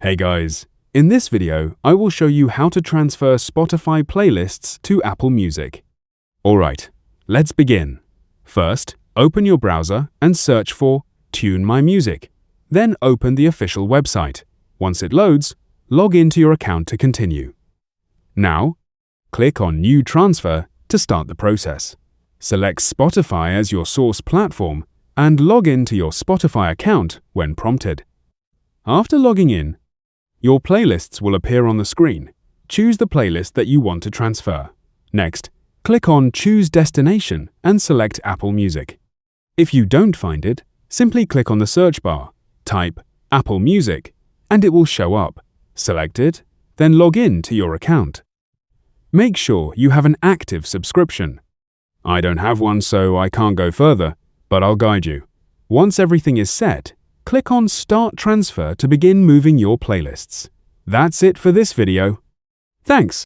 Hey guys, in this video I will show you how to transfer Spotify playlists to Apple Music. Alright, let's begin. First, open your browser and search for Tune My Music. Then open the official website. Once it loads, log into your account to continue. Now, click on New Transfer to start the process. Select Spotify as your source platform and log in to your Spotify account when prompted. After logging in, your playlists will appear on the screen. Choose the playlist that you want to transfer. Next, click on Choose Destination and select Apple Music. If you don't find it, simply click on the search bar, type Apple Music, and it will show up. Select it, then log in to your account. Make sure you have an active subscription. I don't have one, so I can't go further, but I'll guide you. Once everything is set, click on Start Transfer to begin moving your playlists. That's it for this video. Thanks!